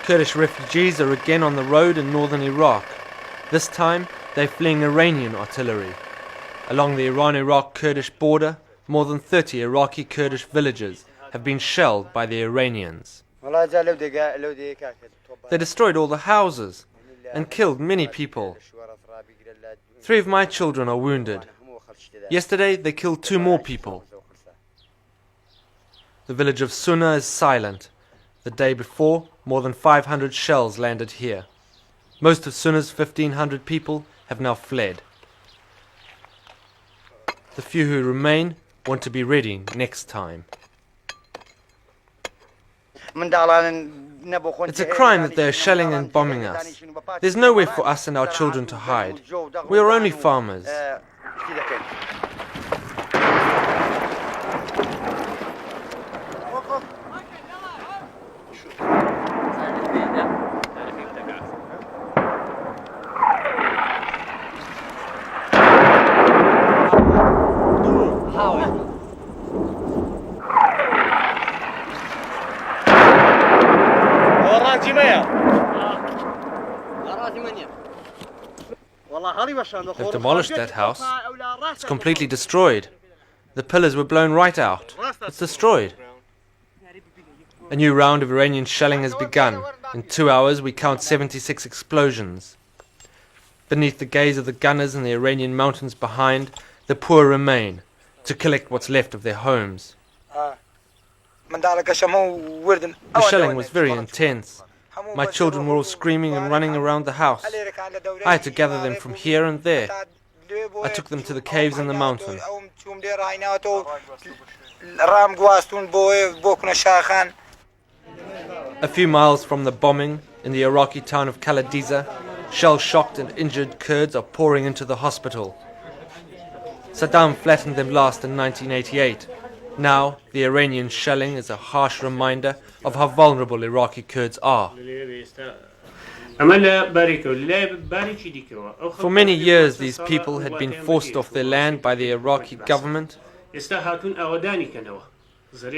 Kurdish refugees are again on the road in northern Iraq. This time, they're fleeing Iranian artillery. Along the Iran-Iraq Kurdish border, more than 30 Iraqi Kurdish villages have been shelled by the Iranians. They destroyed all the houses and killed many people. 3 of my children are wounded. Yesterday, they killed 2 more people. The village of Sunna is silent. The day before, more than 500 shells landed here. Most of Sunna's 1,500 people have now fled. The few who remain want to be ready next time. It's a crime that they are shelling and bombing us. There's nowhere for us and our children to hide. We are only farmers. They've demolished that house. It's completely destroyed. The pillars were blown right out. It's destroyed. A new round of Iranian shelling has begun. In 2 hours we count 76 explosions. Beneath the gaze of the gunners in the Iranian mountains behind, the poor remain, to collect what's left of their homes. The shelling was very intense. My children were all screaming and running around the house. I had to gather them from here and there. I took them to the caves in the mountain. A few miles from the bombing, in the Iraqi town of Kaladiza, shell-shocked and injured Kurds are pouring into the hospital. Saddam flattened them last in 1988. Now, the Iranian shelling is a harsh reminder of how vulnerable Iraqi Kurds are. For many years, these people had been forced off their land by the Iraqi government.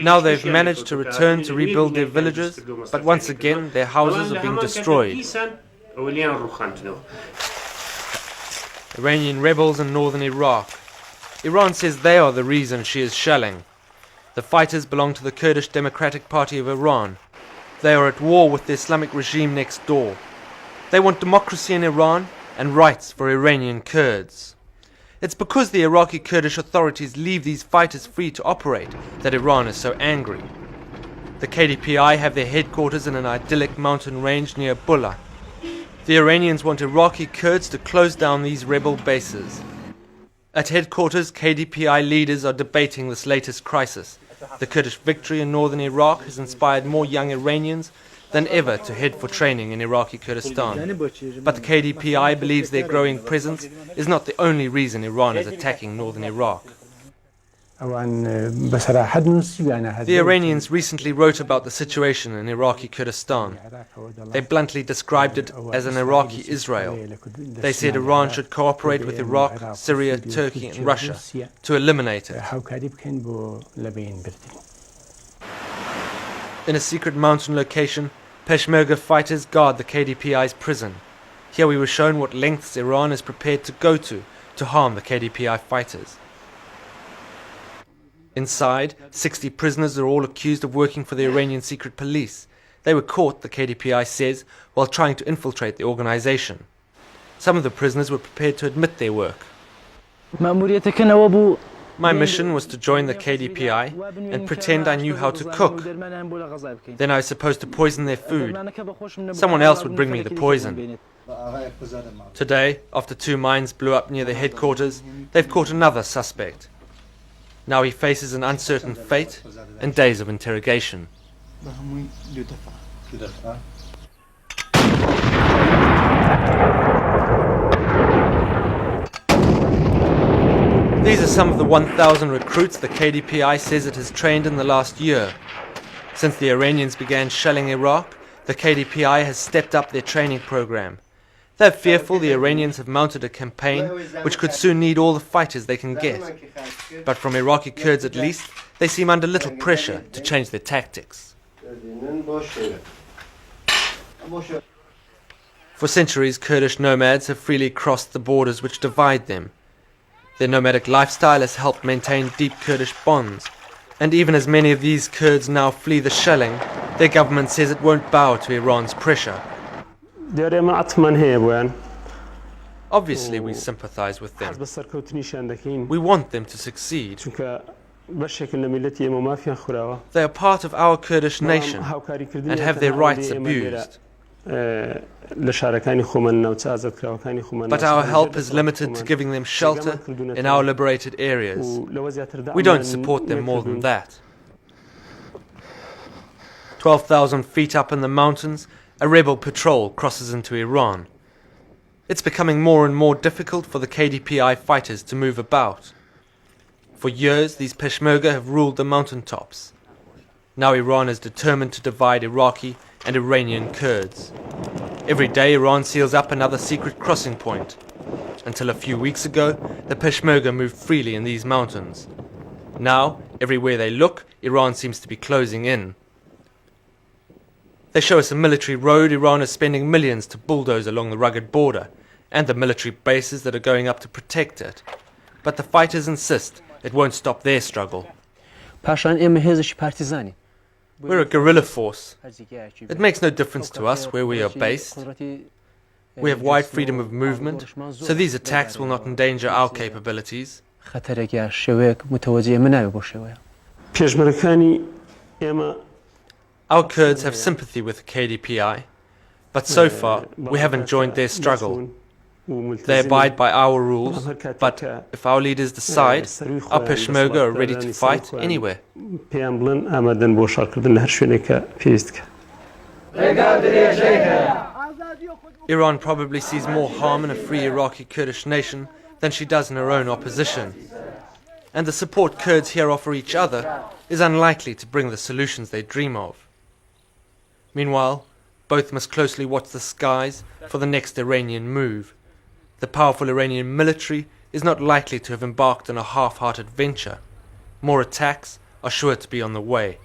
Now they've managed to return to rebuild their villages, but once again their houses are being destroyed. Iranian rebels in northern Iraq. Iran says they are the reason she is shelling. The fighters belong to the Kurdish Democratic Party of Iran. They are at war with the Islamic regime next door. They want democracy in Iran and rights for Iranian Kurds. It's because the Iraqi Kurdish authorities leave these fighters free to operate that Iran is so angry. The KDPI have their headquarters in an idyllic mountain range near Bulla. The Iranians want Iraqi Kurds to close down these rebel bases. At headquarters, KDPI leaders are debating this latest crisis. The Kurdish victory in northern Iraq has inspired more young Iranians than ever to head for training in Iraqi Kurdistan. But the KDPI believes their growing presence is not the only reason Iran is attacking northern Iraq. The Iranians recently wrote about the situation in Iraqi Kurdistan. They bluntly described it as an Iraqi Israel. They said Iran should cooperate with Iraq, Syria, Turkey and Russia to eliminate it. In a secret mountain location, Peshmerga fighters guard the KDPI's prison. Here we were shown what lengths Iran is prepared to go to harm the KDPI fighters. Inside, 60 prisoners are all accused of working for the Iranian secret police. They were caught, the KDPI says, while trying to infiltrate the organization. Some of the prisoners were prepared to admit their work. My mission was to join the KDPI and pretend I knew how to cook. Then I was supposed to poison their food. Someone else would bring me the poison. Today, after 2 mines blew up near the headquarters, they've caught another suspect. Now he faces an uncertain fate and days of interrogation. These are some of the 1,000 recruits the KDPI says it has trained in the last year. Since the Iranians began shelling Iraq, the KDPI has stepped up their training program. They're fearful the Iranians have mounted a campaign which could soon need all the fighters they can get. But from Iraqi Kurds at least, they seem under little pressure to change their tactics. For centuries, Kurdish nomads have freely crossed the borders which divide them. Their nomadic lifestyle has helped maintain deep Kurdish bonds, and even as many of these Kurds now flee the shelling, their government says it won't bow to Iran's pressure. Obviously, we sympathize with them. We want them to succeed. They are part of our Kurdish nation and have their rights abused. But our help is limited to giving them shelter in our liberated areas. We don't support them more than that. 12,000 feet up in the mountains, a rebel patrol crosses into Iran. It's becoming more and more difficult for the KDPI fighters to move about. For years, these Peshmerga have ruled the mountaintops. Now Iran is determined to divide Iraqi and Iranian Kurds. Every day Iran seals up another secret crossing point. Until a few weeks ago, the Peshmerga moved freely in these mountains. Now, everywhere they look, Iran seems to be closing in. They show us a military road Iran is spending millions to bulldoze along the rugged border, and the military bases that are going up to protect it. But the fighters insist it won't stop their struggle. We're a guerrilla force. It makes no difference to us where we are based. We have wide freedom of movement, so these attacks will not endanger our capabilities. Our Kurds have sympathy with KDPI, but so far we haven't joined their struggle. They abide by our rules, but if our leaders decide, our Peshmerga are ready to fight anywhere. Iran probably sees more harm in a free Iraqi Kurdish nation than she does in her own opposition. And the support Kurds here offer each other is unlikely to bring the solutions they dream of. Meanwhile, both must closely watch the skies for the next Iranian move. The powerful Iranian military is not likely to have embarked on a half-hearted venture. More attacks are sure to be on the way.